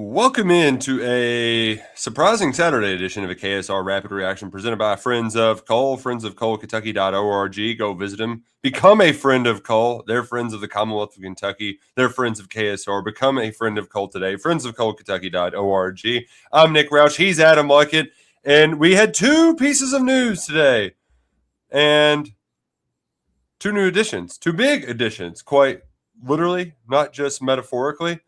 Welcome into a surprising Saturday edition of a KSR Rapid Reaction presented by Friends of Cole, friendsofcolekentucky.org. Go visit them. Become a friend of Cole. They're friends of the Commonwealth of Kentucky. They're friends of KSR. Become a friend of Cole today. Friendsofcolekentucky.org. I'm Nick Roush. He's Adam Luckett. And we had two pieces of news today. And two new additions. Two big additions. Quite literally, not just metaphorically.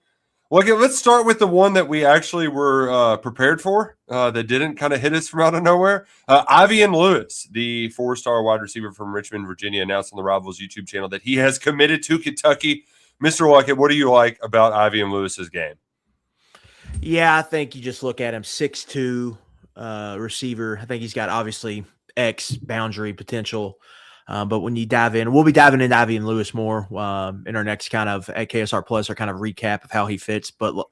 Well, okay, let's start with the one that we actually were prepared for that didn't kind of hit us from out of nowhere. Ivian Lewis, the four-star wide receiver from Richmond, Virginia, announced on the Rivals YouTube channel that he has committed to Kentucky. Mr. Luckett, what do you like about Ivian Lewis's game? Yeah, I think you just look at him, 6'2", receiver. I think he's got obviously X boundary potential. But when you dive in, we'll be diving into Ivian Lewis more in our next kind of at KSR Plus, our kind of recap of how he fits. But look,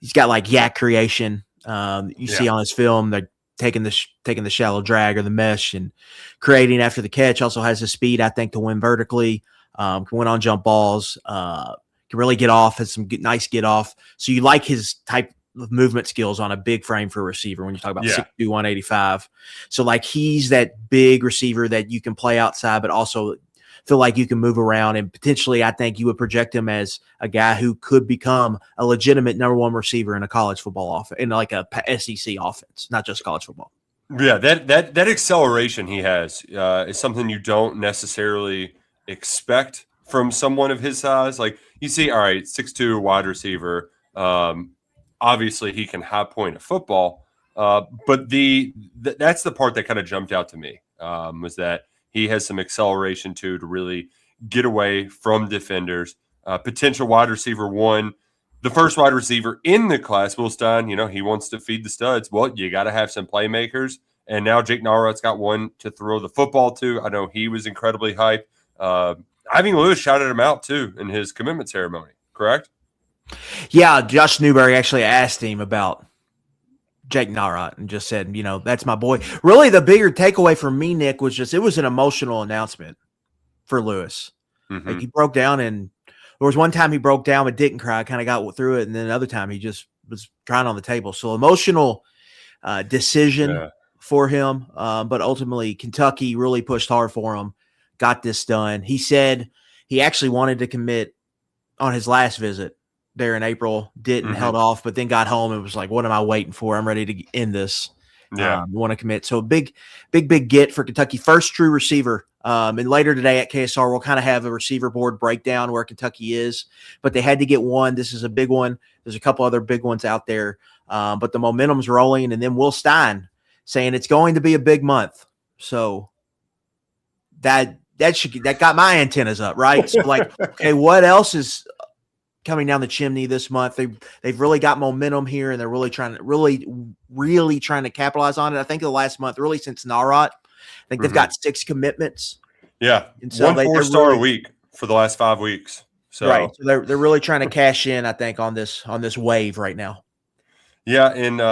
he's got like yak creation. See on his film, they're taking the shallow drag or the mesh and creating after the catch. Also has the speed, I think, to win vertically. Can win on jump balls. Can really get off. Has some nice get off. So you like his type of movement skills on a big frame for a receiver when you talk about 6'2", 185. So like he's that big receiver that you can play outside, but also feel like you can move around. And potentially I think you would project him as a guy who could become a legitimate number one receiver in a college football offense, in like a SEC offense, not just college football. Yeah, that acceleration he has is something you don't necessarily expect from someone of his size. Like you see, all right, 6'2", wide receiver. Obviously, he can high point a football, but that's the part that kind of jumped out to me was that he has some acceleration too to really get away from defenders. Potential wide receiver one, the first wide receiver in the class, Will Stein. He wants to feed the studs. Well, you got to have some playmakers, and now Jake Narot's got one to throw the football to. I know he was incredibly hyped. Ivian Lewis shouted him out too in his commitment ceremony. Correct? Yeah, Josh Newberry actually asked him about Jake Narot and just said, that's my boy. Really, the bigger takeaway for me, Nick, was just it was an emotional announcement for Lewis. Mm-hmm. Like he broke down, and there was one time he broke down but didn't cry, kind of got through it, and then another time he just was crying on the table. So emotional decision for him, but ultimately Kentucky really pushed hard for him, got this done. He said he actually wanted to commit on his last visit there in April, didn't held off, but then got home and was like, what am I waiting for? I'm ready to end this. Want to commit. So big get for Kentucky. First true receiver. And later today at KSR, we'll kind of have a receiver board breakdown where Kentucky is, but they had to get one. This is a big one. There's a couple other big ones out there. But the momentum's rolling. And then Will Stein saying it's going to be a big month. So that got my antennas up, right? So like, okay, what else is coming down the chimney this month? They've really got momentum here, and they're really trying to capitalize on it. I think the last month, really since Narot, I think they've got 6 commitments. Yeah, and so one 4-star a week for the last 5 weeks. So right, so they're really trying to cash in, I think, on this wave right now. Yeah, and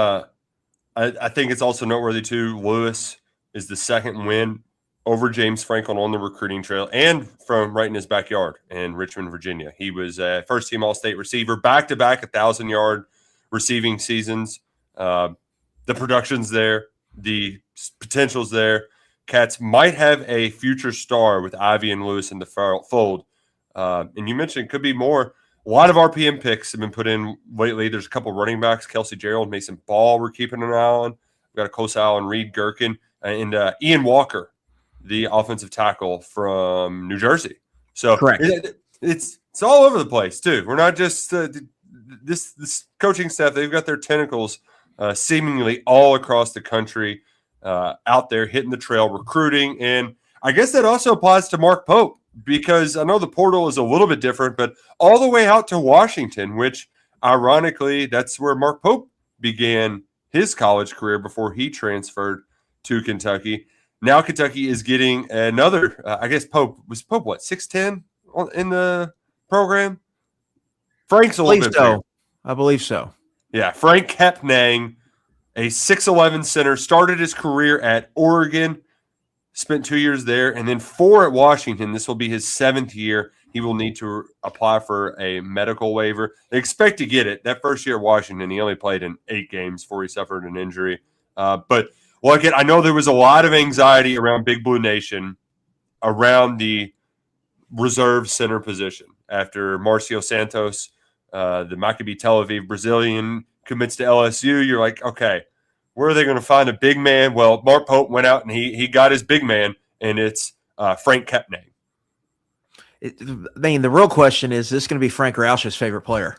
I think it's also noteworthy too. Lewis is the second win over James Franck on the recruiting trail and from right in his backyard in Richmond, Virginia. He was a first-team All-State receiver, back-to-back 1,000-yard receiving seasons. The production's there. The potential's there. Cats might have a future star with Ivian Lewis in the fold. And you mentioned it could be more. A lot of RPM picks have been put in lately. There's a couple running backs, Kelsey Gerald, Mason Ball we're keeping an eye on. We've got a close eye on Reed Gherkin and Ian Walker, the offensive tackle from New Jersey. So correct. It's all over the place too. We're not just this coaching staff. They've got their tentacles seemingly all across the country, out there hitting the trail, recruiting. And I guess that also applies to Mark Pope, because I know the portal is a little bit different, but all the way out to Washington, which ironically, that's where Mark Pope began his college career before he transferred to Kentucky. Now Kentucky is getting another, I guess Pope, what, 6'10" in the program? Frank's a little bit bigger. I believe so. Yeah, Franck Kepnang, a 6'11" center, started his career at Oregon, spent 2 years there, and then 4 at Washington. This will be his 7th year. He will need to apply for a medical waiver. They expect to get it. That first year at Washington, he only played in 8 games before he suffered an injury. But look, I know there was a lot of anxiety around Big Blue Nation around the reserve center position after Marcio Santos, the Maccabi Tel Aviv Brazilian, commits to LSU. You're like, okay, where are they going to find a big man? Well, Mark Pope went out and he got his big man, and it's Franck Kepnang. The real question is this going to be Frank Roush's favorite player?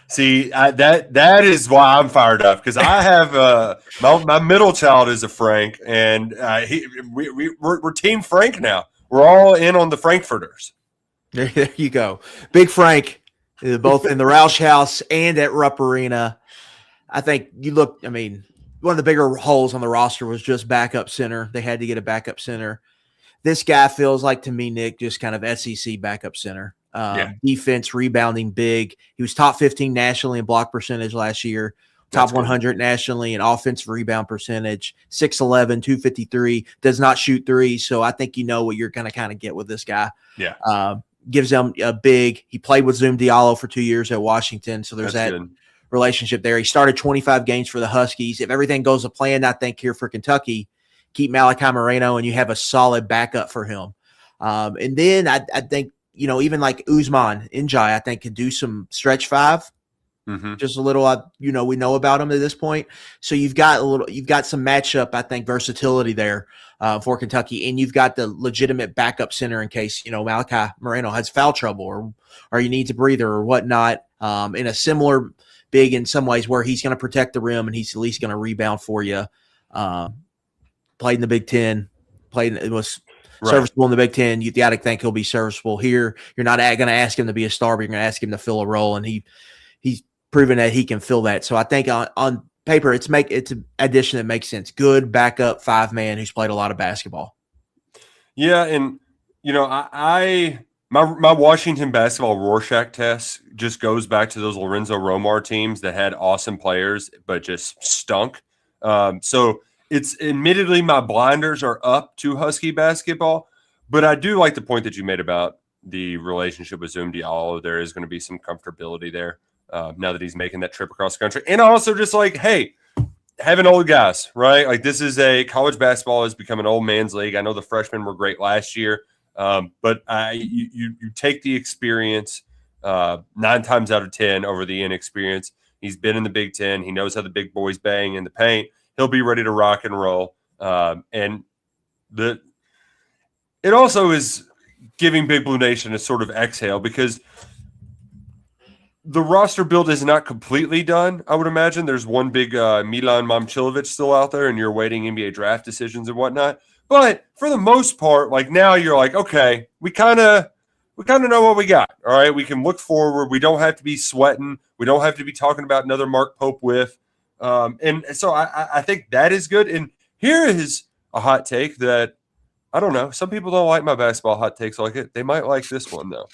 See, that is why I'm fired up, because I have my middle child is a Frank, and we're Team Frank now. We're all in on the Frankfurters. There you go. Big Frank, both in the Roush house and at Rupp Arena. I think one of the bigger holes on the roster was just backup center. They had to get a backup center. This guy feels like, to me, Nick, just kind of SEC backup center. Defense, rebounding, big. He was top 15 nationally in block percentage last year, top 100 nationally in offensive rebound percentage, 6'11", 253, does not shoot threes. So I think you know what you're going to kind of get with this guy. Yeah. Gives them a big. He played with Zoom Diallo for 2 years at Washington, so there's that relationship there. He started 25 games for the Huskies. If everything goes to plan, I think here for Kentucky, keep Malachi Moreno, and you have a solid backup for him. And then I think, even like Usman Njai, I think could do some stretch five. Mm-hmm. Just a little, we know about him at this point. So you've got some matchup, I think, versatility there for Kentucky, and you've got the legitimate backup center in case Malachi Moreno has foul trouble or you need to breather or whatnot. In a similar big in some ways where he's going to protect the rim and he's at least going to rebound for you. Played in the Big Ten, was serviceable in the Big Ten. You got to think he'll be serviceable here. You're not going to ask him to be a star, but you're going to ask him to fill a role, and he's proven that he can fill that. So I think on paper, it's an addition that makes sense. Good backup 5-man who's played a lot of basketball. Yeah, and my Washington basketball Rorschach test just goes back to those Lorenzo Romar teams that had awesome players but just stunk. So it's admittedly my blinders are up to Husky basketball, but I do like the point that you made about the relationship with Zoom Diallo. There is going to be some comfortability there now that he's making that trip across the country. And also just like, hey, having old guys, right? Like this is college basketball has become an old man's league. I know the freshmen were great last year, but you take the experience 9 times out of 10 over the inexperience. He's been in the Big Ten. He knows how the big boys bang in the paint. He'll be ready to rock and roll. And it also is giving Big Blue Nation a sort of exhale because the roster build is not completely done, I would imagine. There's one big Milan Momcilovic still out there, and you're waiting NBA draft decisions and whatnot. But for the most part, like now you're like, okay, we kind of know what we got. All right, we can look forward. We don't have to be sweating. We don't have to be talking about another Mark Pope whiff. And so I think that is good. And here is a hot take that I don't know. Some people don't like my basketball hot takes like it. They might like this one, though.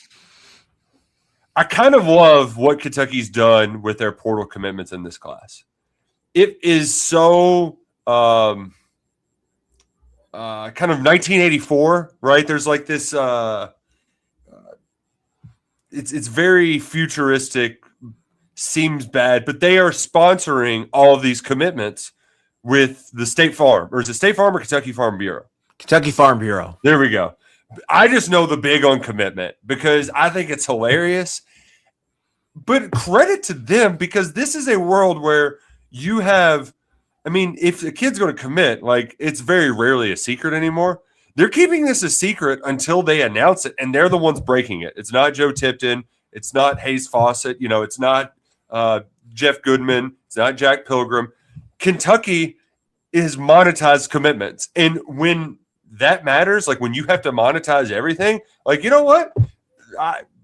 I kind of love what Kentucky's done with their portal commitments in this class. It is so kind of 1984, right? There's like this it's very futuristic, seems bad, but they are sponsoring all of these commitments with the State Farm, or is it State Farm or Kentucky Farm Bureau? Kentucky Farm Bureau. There we go. I just know the big on commitment because I think it's hilarious. But credit to them because this is a world where you have, if the kid's going to commit, like it's very rarely a secret anymore. They're keeping this a secret until they announce it, and they're the ones breaking it. It's not Joe Tipton. It's not Hayes Fawcett. It's not Jeff Goodman. It's not Jack Pilgrim. Kentucky is monetized commitments. And when that matters, like when you have to monetize everything, like, you know what?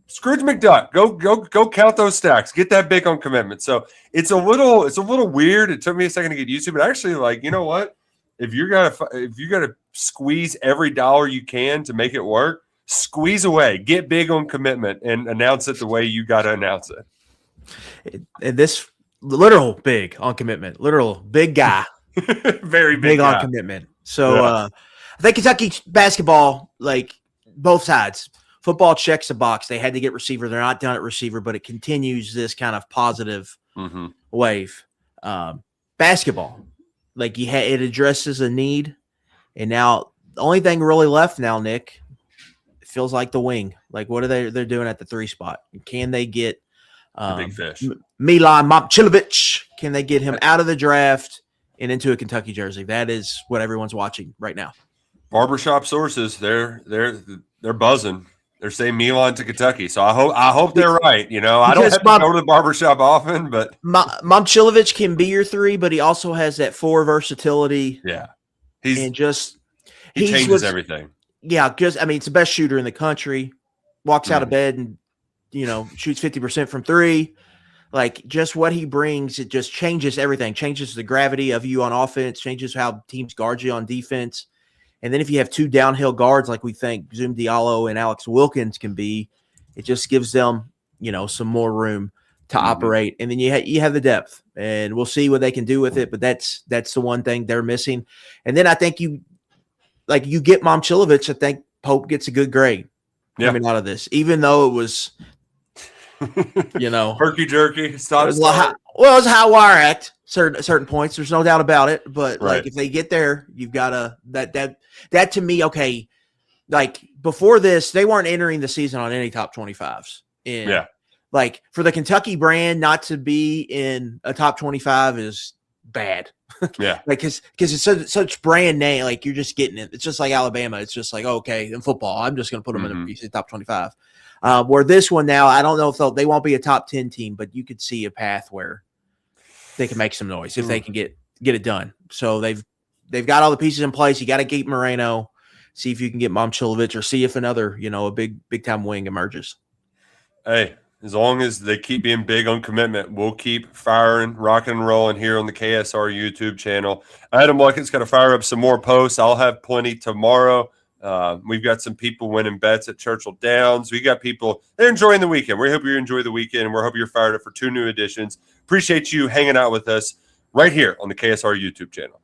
Scrooge McDuck, go count those stacks. Get that big on commitment. So it's a little weird. It took me a second to get used to, but actually, like, you know what? If you gotta squeeze every dollar you can to make it work, squeeze away, get big on commitment, and announce it the way you gotta announce it. And this literal big on commitment, literal big guy, very big guy on commitment. So I think Kentucky basketball, like both sides, football checks the box. They had to get receiver. They're not done at receiver, but it continues this kind of positive wave. Basketball, like it addresses a need, and now the only thing really left now, Nick, it feels like the wing. Like what are they're doing at the 3 spot? Can they get the big fish, Milan Momcilovic? Can they get him out of the draft and into a Kentucky jersey? That is what everyone's watching right now. Barbershop sources, they're buzzing. They're saying Milan to Kentucky. So I hope they're right. You know, I don't have to go to the barbershop often, but Momcilovic can be your 3, but he also has that 4 versatility. Yeah. He changes everything. Yeah, because I mean, it's the best shooter in the country. Walks out of bed and shoots 50% from 3. Like just what he brings, it just changes everything. Changes the gravity of you on offense. Changes how teams guard you on defense. And then if you have 2 downhill guards like we think Zoom Diallo and Alex Wilkins can be, it just gives them some more room to operate. And then you have the depth, and we'll see what they can do with it. But that's the one thing they're missing. And then I think you get Momcilovic. I think Pope gets a good grade coming out of this, even though it was, herky jerky. It was a high wire act. Certain points, there's no doubt about it. But like if they get there, you've got to that to me. Okay, like before this, they weren't entering the season on any top 25s. And like for the Kentucky brand not to be in a top 25 is bad. Yeah, like because it's such brand name. Like you're just getting it. It's just like Alabama. It's just like okay, in football, I'm just going to put them in the top 25. Where this one now, I don't know if they won't be a top 10 team, but you could see a path where they can make some noise if they can get it done. So they've got all the pieces in place. You got to keep Moreno, see if you can get Momcilovic, or see if another, a big time wing emerges. Hey, as long as they keep being big on commitment, we'll keep firing, rocking and rolling here on the KSR YouTube channel. Adam Luckett's got to fire up some more posts. I'll have plenty tomorrow. We've got some people winning bets at Churchill Downs. We got people, they're enjoying the weekend. We hope you enjoy the weekend, and we hope you're fired up for 2 new editions. Appreciate you hanging out with us right here on the KSR YouTube channel.